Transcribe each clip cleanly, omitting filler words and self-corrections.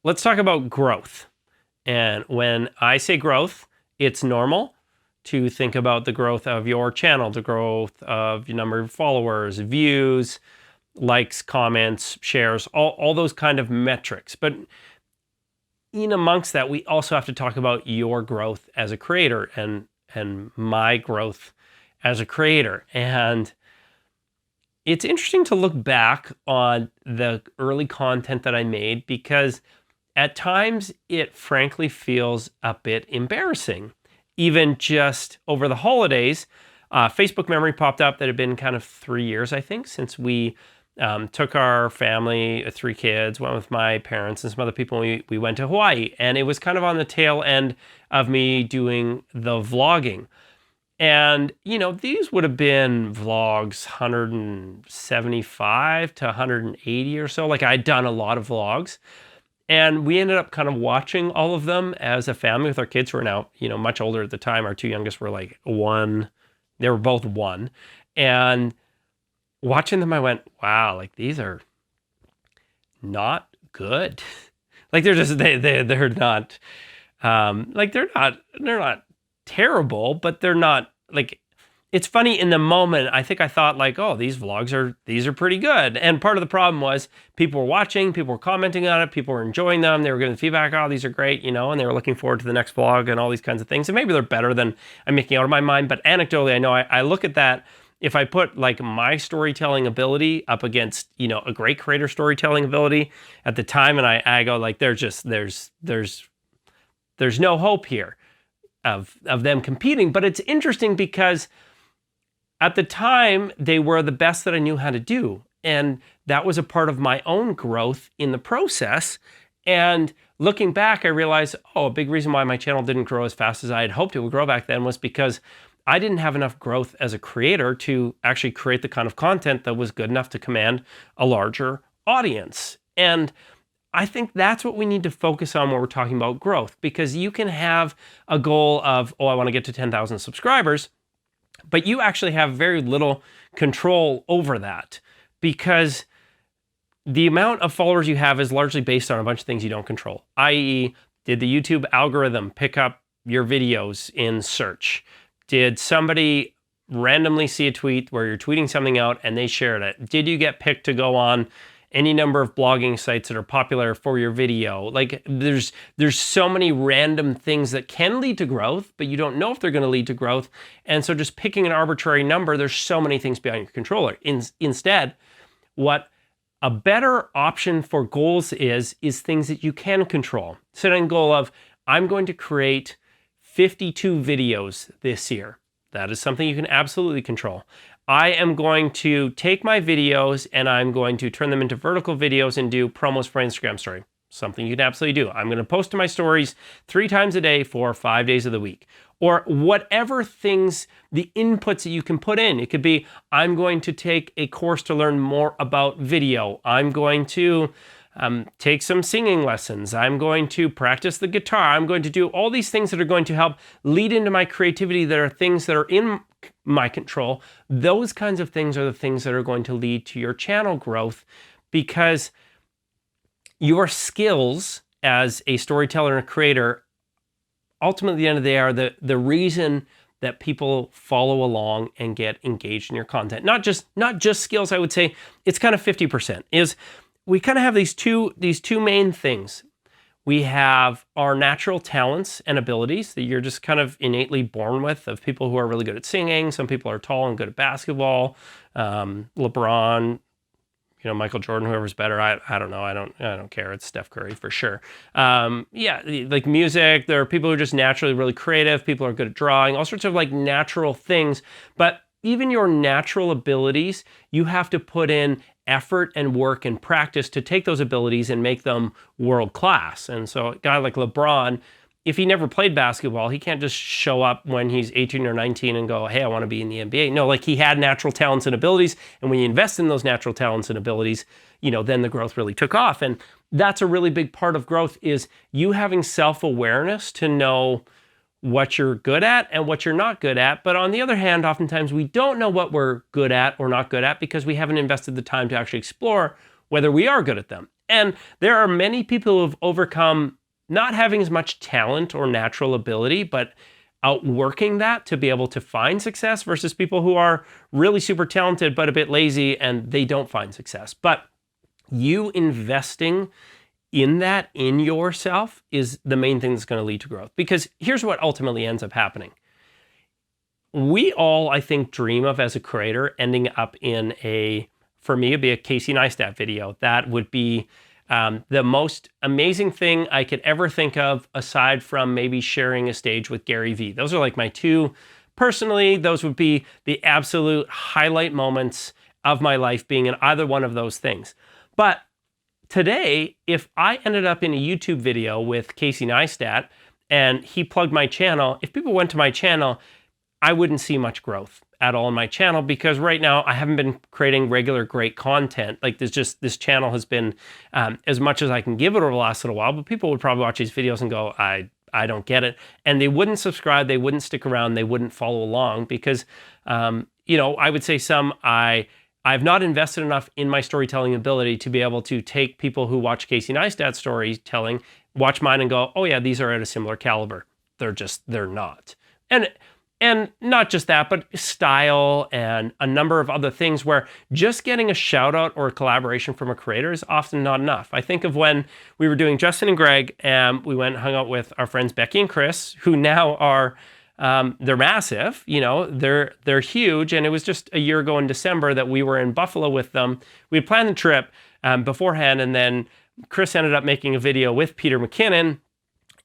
let's talk about growth. And when I say growth, it's normal to think about the growth of your channel, the growth of your number of followers, views, likes, comments, shares, all those kind of metrics. But in amongst that, we also have to talk about your growth as a creator and my growth as a creator. And it's interesting to look back on the early content that I made, because at times it frankly feels a bit embarrassing. Even just over the holidays, Facebook memory popped up that had been kind of 3 years, I think, since we took our family, 3 kids, went with my parents and some other people. We went to Hawaii, and it was kind of on the tail end of me doing the vlogging. And, these would have been vlogs 175 to 180 or so. Like, I'd done a lot of vlogs. And we ended up kind of watching all of them as a family with our kids, who are now, much older at the time. Our 2 youngest were like 1. They were both 1. And watching them, I went, wow, like these are not good. Like they're just, they're not, they're not terrible, but they're not like, it's funny in the moment. I think I thought like, oh, these are pretty good. And part of the problem was people were watching, people were commenting on it, people were enjoying them. They were giving feedback. Oh, these are great, and they were looking forward to the next vlog and all these kinds of things. And maybe they're better than I'm making out of my mind. But anecdotally, I know I look at that. If I put like my storytelling ability up against, a great creator storytelling ability at the time, and I go like, there's no hope here of them competing. But it's interesting because at the time, they were the best that I knew how to do. And that was a part of my own growth in the process. And looking back, I realized, a big reason why my channel didn't grow as fast as I had hoped it would grow back then was because I didn't have enough growth as a creator to actually create the kind of content that was good enough to command a larger audience. And I think that's what we need to focus on when we're talking about growth, because you can have a goal of, I want to get to 10,000 subscribers, but you actually have very little control over that, because the amount of followers you have is largely based on a bunch of things you don't control, i.e., did the YouTube algorithm pick up your videos in search? Did somebody randomly see a tweet where you're tweeting something out and they shared it? Did you get picked to go on any number of blogging sites that are popular for your video? Like there's so many random things that can lead to growth, but you don't know if they're going to lead to growth. And so just picking an arbitrary number, there's so many things beyond your controller. Instead, what a better option for goals is things that you can control. Setting a goal of, I'm going to create 52 videos this year. That is something you can absolutely control. I am going to take my videos and I'm going to turn them into vertical videos and do promos for Instagram story. Something you can absolutely do. I'm going to post to my stories 3 times a day for 5 days of the week. Or whatever things, the inputs that you can put in. It could be, I'm going to take a course to learn more about video. I'm going to take some singing lessons. I'm going to practice the guitar. I'm going to do all these things that are going to help lead into my creativity, that are things that are in my control. Those kinds of things are the things that are going to lead to your channel growth, because your skills as a storyteller and a creator, ultimately at the end of the day, are the reason that people follow along and get engaged in your content. Not just skills, I would say it's kind of 50%. Is we kind of have these two main things. We have our natural talents and abilities that you're just kind of innately born with, of people who are really good at singing. Some people are tall and good at basketball. LeBron, Michael Jordan, whoever's better. I don't know. I don't care. It's Steph Curry for sure. Like music, there are people who are just naturally really creative. People are good at drawing, all sorts of like natural things. But even your natural abilities, you have to put in effort and work and practice to take those abilities and make them world class. And so a guy like LeBron, if he never played basketball, he can't just show up when he's 18 or 19 and go, hey, I want to be in the NBA. No, like he had natural talents and abilities. And when you invest in those natural talents and abilities, then the growth really took off. And that's a really big part of growth, is you having self-awareness to know what you're good at and what you're not good at. But on the other hand, oftentimes we don't know what we're good at or not good at because we haven't invested the time to actually explore whether we are good at them. And there are many people who have overcome not having as much talent or natural ability, but outworking that to be able to find success versus people who are really super talented but a bit lazy and they don't find success. But you investing in that in yourself is the main thing that's going to lead to growth. Because here's what ultimately ends up happening. We all, I think, dream of, as a creator, ending up in for me, it'd be a Casey Neistat video. That would be the most amazing thing I could ever think of, aside from maybe sharing a stage with Gary Vee. Those are like my two, personally, those would be the absolute highlight moments of my life, being in either one of those things. But today, if I ended up in a YouTube video with Casey Neistat and he plugged my channel, if people went to my channel, I wouldn't see much growth at all in my channel, because right now I haven't been creating regular great content. Like this channel has been as much as I can give it over the last little while, but people would probably watch these videos and go, I don't get it. And they wouldn't subscribe, they wouldn't stick around, they wouldn't follow along because, I would say I've not invested enough in my storytelling ability to be able to take people who watch Casey Neistat storytelling, watch mine and go, oh yeah, these are at a similar caliber. They're not. And not just that, but style and a number of other things where just getting a shout out or a collaboration from a creator is often not enough. I think of when we were doing Justin and Greg, and we went and hung out with our friends Becky and Chris, who now are, they're massive, they're huge. And it was just a year ago in December that we were in Buffalo with them. We had planned the trip beforehand, and then Chris ended up making a video with Peter McKinnon.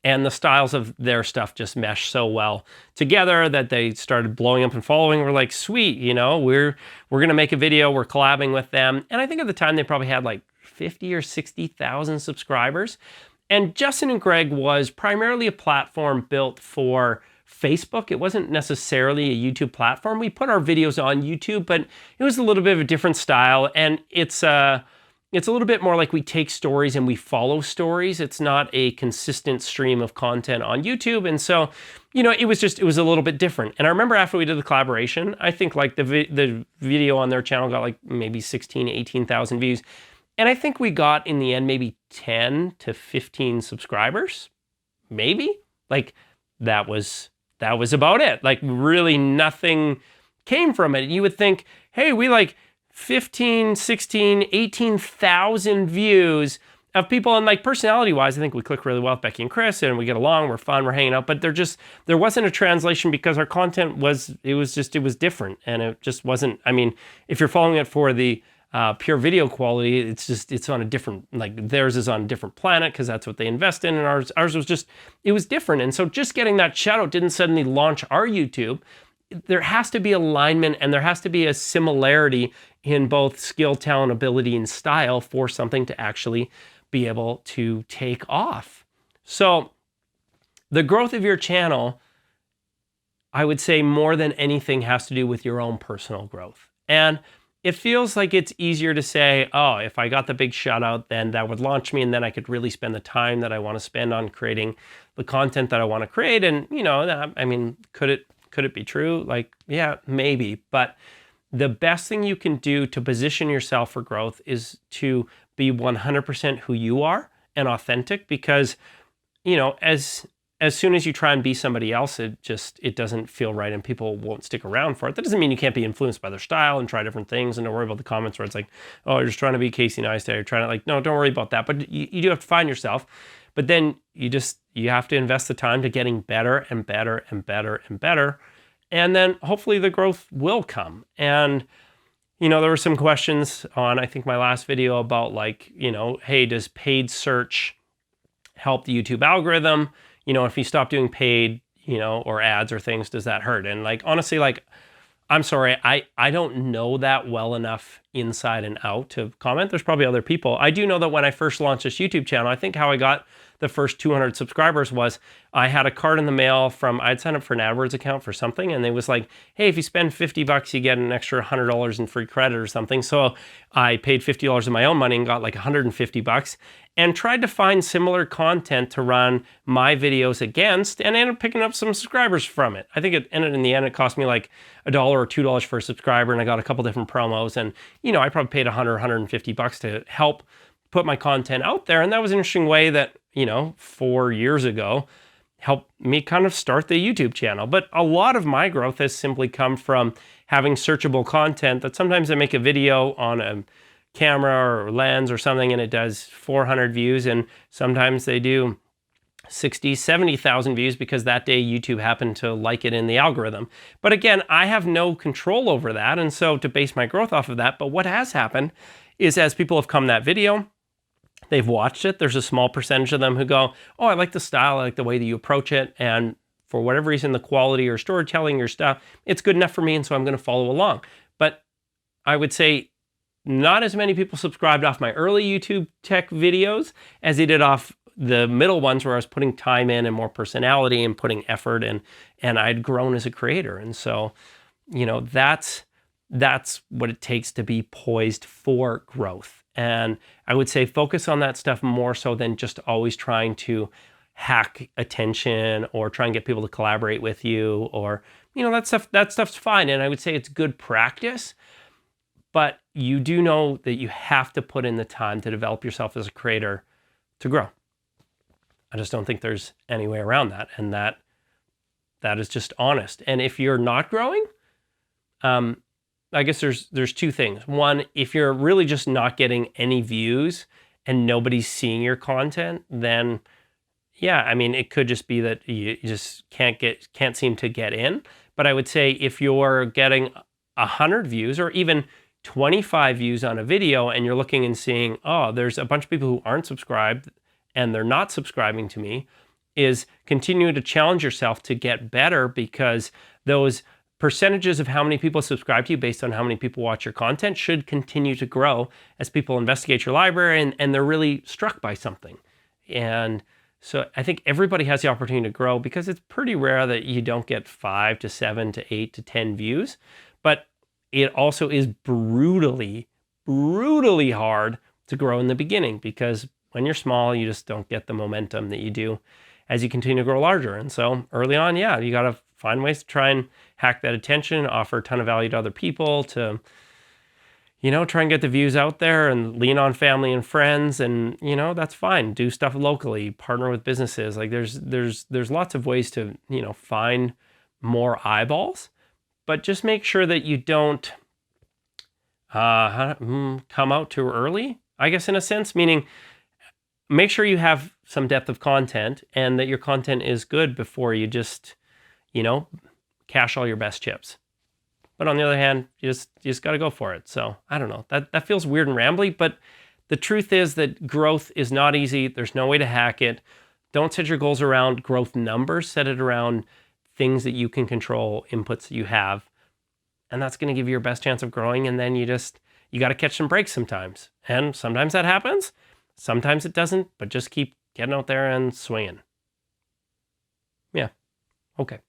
And the styles of their stuff just meshed so well together that they started blowing up and following. We're like, sweet, we're gonna make a video. We're collabing with them. And I think at the time they probably had like 50 or 60,000 subscribers. And Justin and Greg was primarily a platform built for Facebook. It wasn't necessarily a YouTube platform. We put our videos on YouTube, but it was a little bit of a different style. And it's a little bit more like we take stories and we follow stories. It's not a consistent stream of content on YouTube. And so, it was a little bit different. And I remember after we did the collaboration, I think like the video on their channel got like maybe 16, 18,000 views. And I think we got in the end, maybe 10 to 15 subscribers, maybe. Like that was about it. Like really nothing came from it. You would think, hey, we like 15, 16, 18,000 views of people. And like personality wise, I think we click really well with Becky and Chris, and we get along, we're fun, we're hanging out, but there wasn't a translation because our content was different. And it just wasn't, if you're following it for the pure video quality, it's on a different, like theirs is on a different planet because that's what they invest in. And ours was it was different. And so just getting that shout out didn't suddenly launch our YouTube. There has to be alignment, and there has to be a similarity in both skill, talent, ability, and style for something to actually be able to take off. So the growth of your channel, I would say more than anything, has to do with your own personal growth. And it feels like it's easier to say, oh, if I got the big shout out, then that would launch me, and then I could really spend the time that I want to spend on creating the content that I want to create. And, could it be true? Like, yeah, maybe. But the best thing you can do to position yourself for growth is to be 100% who you are and authentic, because, as soon as you try and be somebody else, it doesn't feel right, and people won't stick around for it. That doesn't mean you can't be influenced by their style and try different things, and don't worry about the comments where it's like, oh, you're just trying to be Casey Neistat. You're trying to no, don't worry about that. But you do have to find yourself. But then you have to invest the time to getting better and better and better and better. And then hopefully the growth will come. And, there were some questions on, I think, my last video about like, hey, does paid search help the YouTube algorithm? If you stop doing paid, or ads or things, does that hurt? And like, honestly, like, I'm sorry, I don't know that well enough inside and out to comment. There's probably other people. I do know that when I first launched this YouTube channel, I think how I got the first 200 subscribers was I had a card in the mail I'd signed up for an AdWords account for something, and they was like, hey, if you spend $50, you get an extra $100 in free credit or something. So I paid $50 of my own money and got like $150 and tried to find similar content to run my videos against, and ended up picking up some subscribers from it. I think in the end, it cost me like $1 or $2 for a subscriber, and I got a couple different promos, and I probably paid $100, $150 to help put my content out there. And that was an interesting way that, 4 years ago helped me kind of start the YouTube channel. But a lot of my growth has simply come from having searchable content that sometimes I make a video on a camera or lens or something and it does 400 views, and sometimes they do 60, 70,000 views because that day YouTube happened to like it in the algorithm. But again, I have no control over that, and so to base my growth off of that. But what has happened is as people have come that video, they've watched it, there's a small percentage of them who go, oh, I like the style, I like the way that you approach it, and for whatever reason, the quality or storytelling, your stuff, it's good enough for me, and so I'm going to follow along. But I would say not as many people subscribed off my early YouTube tech videos as they did off the middle ones where I was putting time in and more personality and putting effort in, and I'd grown as a creator. And so, that's what it takes to be poised for growth. And I would say focus on that stuff more so than just always trying to hack attention or try and get people to collaborate with you, or, that stuff's fine. And I would say it's good practice, but you do know that you have to put in the time to develop yourself as a creator to grow. I just don't think there's any way around that. And that is just honest. And if you're not growing, I guess there's two things. One, if you're really just not getting any views and nobody's seeing your content, then yeah, I mean, it could just be that you just can't seem to get in. But I would say if you're getting 100 views or even 25 views on a video and you're looking and seeing, oh, there's a bunch of people who aren't subscribed and they're not subscribing to me, is continue to challenge yourself to get better, because those percentages of how many people subscribe to you based on how many people watch your content should continue to grow as people investigate your library and they're really struck by something. And so I think everybody has the opportunity to grow, because it's pretty rare that you don't get 5 to 7 to 8 to 10 views. But it also is brutally hard to grow in the beginning, because when you're small, you just don't get the momentum that you do as you continue to grow larger. And so early on, yeah, you got to find ways to try and hack that attention, offer a ton of value to other people, to, try and get the views out there and lean on family and friends. And, that's fine. Do stuff locally, partner with businesses. Like there's lots of ways to, find more eyeballs, but just make sure that you don't come out too early, I guess, in a sense, meaning make sure you have some depth of content and that your content is good before you just, cash all your best chips. But on the other hand, you just got to go for it. So I don't know, that feels weird and rambly, but the truth is that growth is not easy. There's no way to hack it. Don't set your goals around growth numbers, set it around things that you can control, inputs that you have. And that's going to give you your best chance of growing. And then you got to catch some breaks sometimes. And sometimes that happens. Sometimes it doesn't, but just keep getting out there and swinging. Yeah. Okay.